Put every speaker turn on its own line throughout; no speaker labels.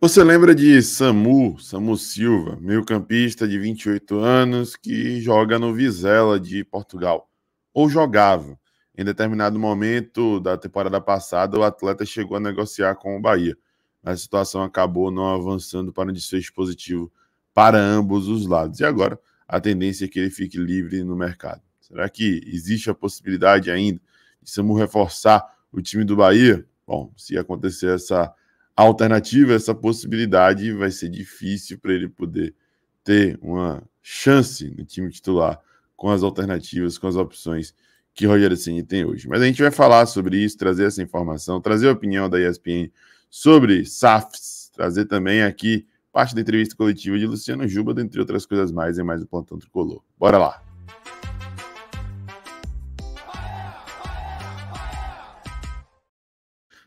Você lembra de Samu Silva, meio-campista de 28 anos que joga no Vizela de Portugal, ou jogava. Em determinado momento da temporada passada, o atleta chegou a negociar com o Bahia. A situação acabou não avançando para um desfecho positivo para ambos os lados. E agora, a tendência é que ele fique livre no mercado. Será que existe a possibilidade ainda de Samu reforçar o time do Bahia? Bom, se acontecer essa alternativa, essa possibilidade, vai ser difícil para ele poder ter uma chance no time titular com as alternativas, com as opções que Rogério Ceni tem hoje. Mas a gente vai falar sobre isso, trazer essa informação, trazer a opinião da ESPN sobre SAFs, trazer também aqui parte da entrevista coletiva de Luciano Juba, dentre outras coisas mais, e mais o Plantão Tricolor. Bora lá!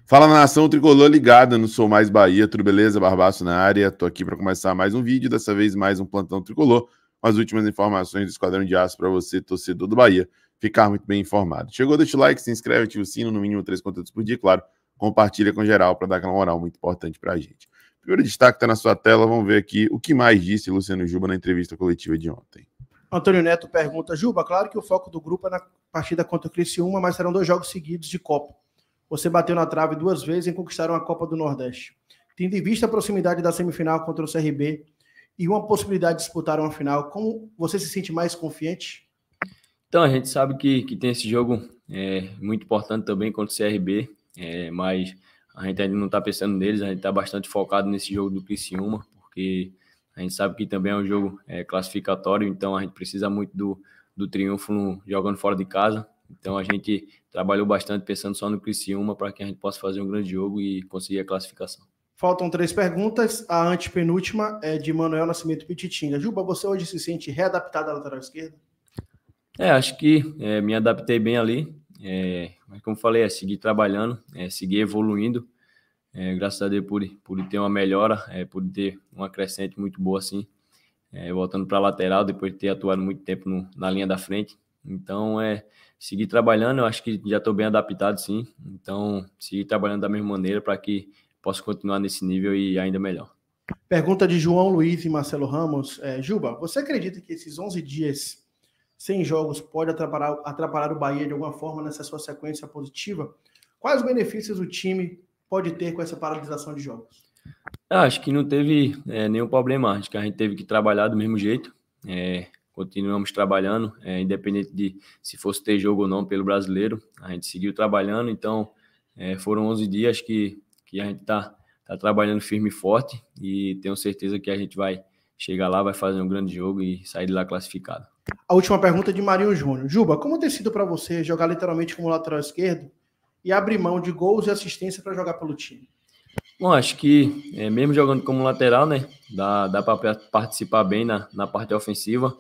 Fala, nação tricolor ligada no Sou Mais Bahia, tudo beleza? Barbaço na área, tô aqui para começar mais um vídeo, dessa vez mais um Plantão Tricolor, com as últimas informações do Esquadrão de Aço para você, torcedor do Bahia, ficar muito bem informado. Chegou, deixa o like, se inscreve, ativa o sino, no mínimo 3 conteúdos por dia, claro, compartilha com geral para dar aquela moral muito importante para a gente. Primeiro destaque está na sua tela, vamos ver aqui o que mais disse Luciano Juba na entrevista coletiva de ontem.
Antônio Neto pergunta, Juba, claro que o foco do grupo é na partida contra o Criciúma, mas serão 2 jogos seguidos de Copa. Você bateu na trave 2 vezes em conquistar uma Copa do Nordeste. Tendo em vista a proximidade da semifinal contra o CRB e uma possibilidade de disputar uma final, como você se sente mais confiante?
Então, a gente sabe que tem esse jogo muito importante também contra o CRB, mas a gente ainda não está pensando neles, a gente está bastante focado nesse jogo do Criciúma, porque a gente sabe que também é um jogo classificatório, então a gente precisa muito do triunfo jogando fora de casa. Então a gente trabalhou bastante pensando só no Criciúma para que a gente possa fazer um grande jogo e conseguir a classificação.
Faltam 3 perguntas. A antepenúltima é de Manuel Nascimento Pititinga. Juba, você hoje se sente readaptado à lateral esquerda?
Acho que me adaptei bem ali. Mas como falei, seguir trabalhando, seguir evoluindo. Graças a Deus por ter uma melhora, por ter uma crescente muito boa assim. Voltando para a lateral, depois de ter atuado muito tempo na linha da frente. Então, seguir trabalhando, eu acho que já estou bem adaptado, sim. Então, seguir trabalhando da mesma maneira para que possa continuar nesse nível e ainda melhor.
Pergunta de João Luiz e Marcelo Ramos. Juba, você acredita que esses 11 dias sem jogos pode atrapalhar o Bahia de alguma forma nessa sua sequência positiva? Quais benefícios o time pode ter com essa paralisação de jogos?
Acho que não teve nenhum problema. Acho que a gente teve que trabalhar do mesmo jeito. Continuamos trabalhando, independente de se fosse ter jogo ou não pelo Brasileiro. A gente seguiu trabalhando, então foram 11 dias que a gente tá trabalhando firme e forte e tenho certeza que a gente vai chegar lá, vai fazer um grande jogo e sair de lá classificado.
A última pergunta é de Marinho Júnior. Juba, como tem sido para você jogar literalmente como lateral esquerdo e abrir mão de gols e assistência para jogar pelo time?
Bom, acho que mesmo jogando como lateral, né, dá para participar bem na parte ofensiva.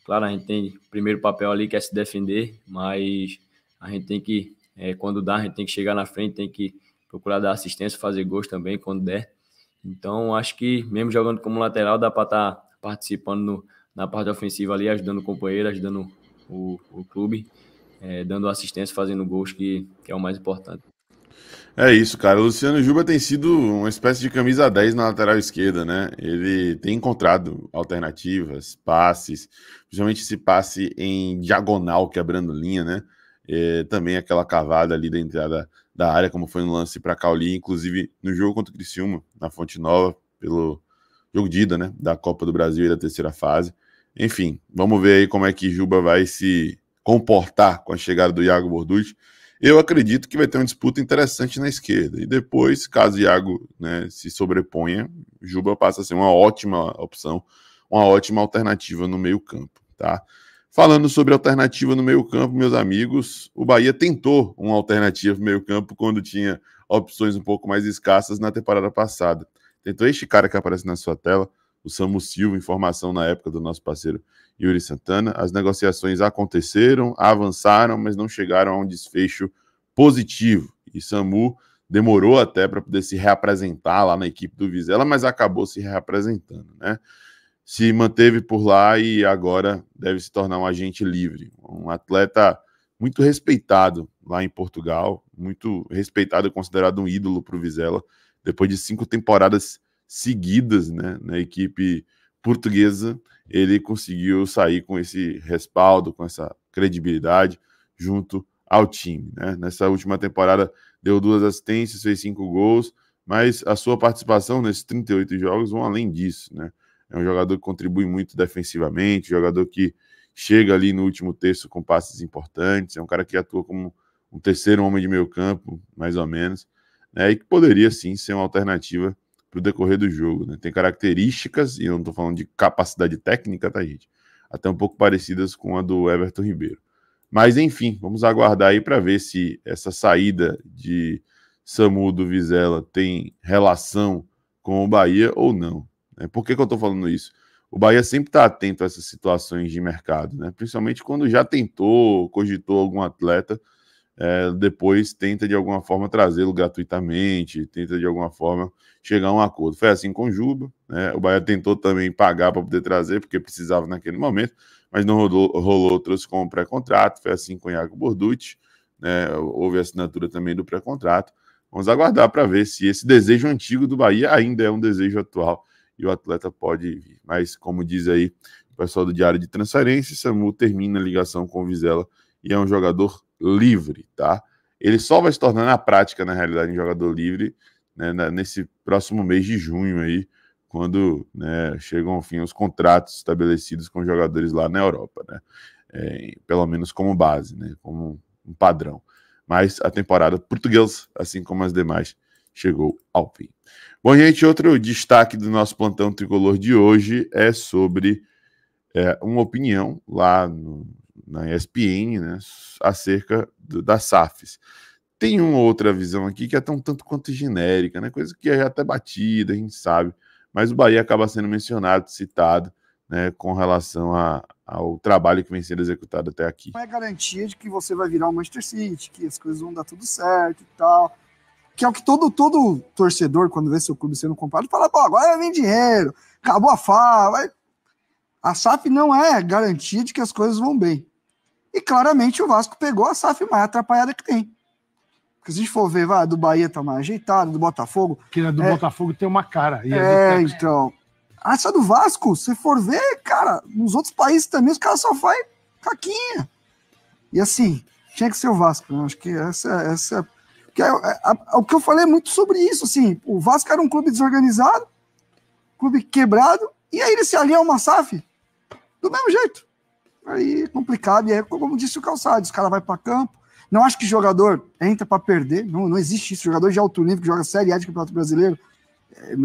Claro, a gente tem o primeiro papel ali que é se defender, mas a gente tem que, quando dá, a gente tem que chegar na frente, tem que procurar dar assistência, fazer gols também quando der. Então, acho que mesmo jogando como lateral, dá para estar participando na parte ofensiva ali, ajudando o companheiro, ajudando o clube, dando assistência, fazendo gols, que é o mais importante.
É isso, cara. O Luciano Juba tem sido uma espécie de camisa 10 na lateral esquerda, né? Ele tem encontrado alternativas, passes, principalmente esse passe em diagonal, quebrando linha, né? Também aquela cavada ali da entrada da área, como foi no lance para Cauli, inclusive no jogo contra o Criciúma, na Fonte Nova, pelo jogo de ida, né? Da Copa do Brasil e da terceira fase. Enfim, vamos ver aí como é que Juba vai se comportar com a chegada do Iago Borducci. Eu acredito que vai ter uma disputa interessante na esquerda. E depois, caso o Iago, né, se sobreponha, Juba passa a ser uma ótima opção, uma ótima alternativa no meio-campo, tá? Falando sobre alternativa no meio-campo, meus amigos, o Bahia tentou uma alternativa no meio-campo quando tinha opções um pouco mais escassas na temporada passada. Tentou este cara que aparece na sua tela, o Samu Silva, informação na época do nosso parceiro Yuri Santana. As negociações aconteceram, avançaram, mas não chegaram a um desfecho positivo. E Samu demorou até para poder se reapresentar lá na equipe do Vizela, mas acabou se reapresentando, né? Se manteve por lá e agora deve se tornar um agente livre. Um atleta muito respeitado lá em Portugal, muito respeitado e considerado um ídolo para o Vizela, depois de 5 temporadas seguidas, né, na equipe portuguesa, ele conseguiu sair com esse respaldo, com essa credibilidade junto ao time, né? Nessa última temporada deu 2 assistências, fez 5 gols, mas a sua participação nesses 38 jogos vão além disso, né? É um jogador que contribui muito defensivamente, jogador que chega ali no último terço com passes importantes, é um cara que atua como um terceiro homem de meio campo, mais ou menos, né? E que poderia sim ser uma alternativa para o decorrer do jogo, né? Tem características, e eu não estou falando de capacidade técnica, tá, gente? Até um pouco parecidas com a do Everton Ribeiro. Mas, enfim, vamos aguardar aí para ver se essa saída de Samu do Vizela tem relação com o Bahia ou não. Né? Por que eu estou falando isso? O Bahia sempre está atento a essas situações de mercado, né? Principalmente quando já tentou, cogitou algum atleta, depois tenta de alguma forma trazê-lo gratuitamente, tenta de alguma forma chegar a um acordo. Foi assim com o Juba, né? O Bahia tentou também pagar para poder trazer, porque precisava naquele momento, mas não rolou, trouxe como pré-contrato. Foi assim com o Iago Borducci, né? Houve a assinatura também do pré-contrato. Vamos aguardar para ver se esse desejo antigo do Bahia ainda é um desejo atual e o atleta pode vir. Mas, como diz aí o pessoal do Diário de Transferência, Samu termina a ligação com o Vizela e é um jogador livre, tá? Ele só vai se tornar na prática, na realidade, um jogador livre, né, nesse próximo mês de junho aí, quando, né, chegam ao fim os contratos estabelecidos com jogadores lá na Europa, né? Pelo menos como base, né? Como um padrão. Mas a temporada portuguesa, assim como as demais, chegou ao fim. Bom, gente, outro destaque do nosso plantão tricolor de hoje é sobre uma opinião lá na ESPN, né, acerca das SAFs. Tem uma outra visão aqui que é tão tanto quanto genérica, né, coisa que é até batida, a gente sabe, mas o Bahia acaba sendo mencionado, citado, né, com relação ao trabalho que vem sendo executado até aqui.
Não é garantia de que você vai virar o Manchester City, que as coisas vão dar tudo certo e tal, que é o que todo torcedor, quando vê seu clube sendo comprado, fala, pô, agora vem dinheiro, acabou a FA, a SAF não é garantia de que as coisas vão bem. E claramente o Vasco pegou a SAF mais atrapalhada que tem. Porque se a gente for ver, do Bahia tá mais ajeitado, do Botafogo...
Porque a do Botafogo tem uma cara. E
então... Essa do Vasco, se for ver, cara, nos outros países também os caras só fazem caquinha. E assim, tinha que ser o Vasco, né? Acho que essa que o que eu falei é muito sobre isso, assim, o Vasco era um clube desorganizado, clube quebrado, e aí ele se alia a uma SAF do mesmo jeito. Aí é complicado, e é como disse o Calçado, os caras vão para campo. Não acho que jogador entra para perder, não existe isso. Jogador de alto nível que joga Série A de Campeonato Brasileiro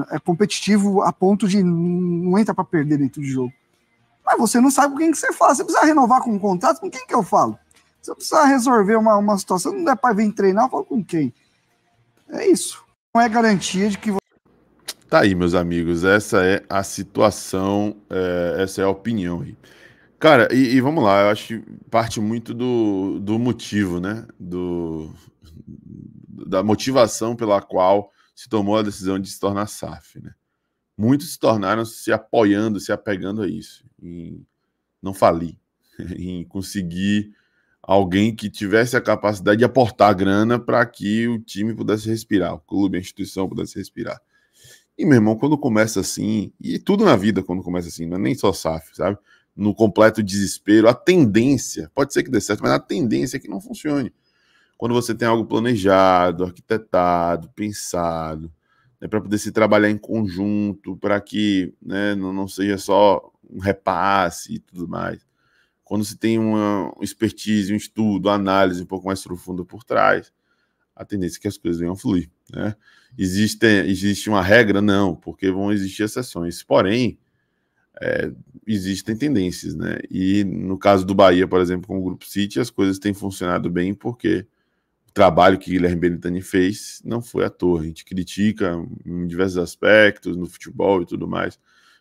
é competitivo a ponto de não entra para perder dentro de jogo. Mas você não sabe com quem que você fala. Você precisa renovar com um contrato, com quem que eu falo? Se eu precisar resolver uma situação, não der para vir treinar, eu falo com quem? É isso. Não é garantia de que...
Tá aí, meus amigos, essa é a situação, essa é a opinião aí. Cara, e vamos lá, eu acho que parte muito do motivo, né? Da motivação pela qual se tomou a decisão de se tornar SAF, né? Muitos se tornaram se apoiando, se apegando a isso, em não falir, em conseguir alguém que tivesse a capacidade de aportar grana para que o time pudesse respirar, o clube, a instituição pudesse respirar. E, meu irmão, quando começa assim, e tudo na vida quando começa assim, não é nem só SAF, sabe? No completo desespero, a tendência, pode ser que dê certo, mas a tendência é que não funcione. Quando você tem algo planejado, arquitetado, pensado, né, para poder se trabalhar em conjunto, para que, né, não seja só um repasse e tudo mais. Quando se tem uma expertise, um estudo, uma análise um pouco mais profunda por trás, a tendência é que as coisas venham a fluir, né? Existe uma regra? Não, porque vão existir exceções. Porém, existem tendências, né? E no caso do Bahia, por exemplo, com o Grupo City, as coisas têm funcionado bem porque o trabalho que Guilherme Benitani fez não foi à toa. A gente critica em diversos aspectos, no futebol e tudo mais,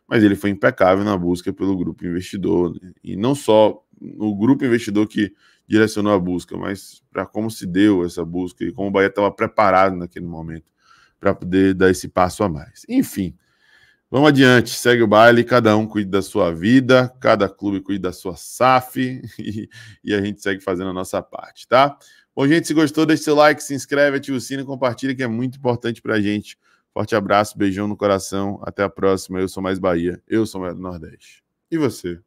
mas ele foi impecável na busca pelo grupo investidor, né? E não só no grupo investidor que direcionou a busca, mas para como se deu essa busca e como o Bahia estava preparado naquele momento para poder dar esse passo a mais. Enfim, vamos adiante, segue o baile, cada um cuide da sua vida, cada clube cuide da sua SAF e a gente segue fazendo a nossa parte, tá? Bom, gente, se gostou, deixa seu like, se inscreve, ativa o sino e compartilha, que é muito importante para a gente Forte abraço, beijão no coração. Até a próxima. Eu sou mais Bahia. Eu sou mais do Nordeste. E você?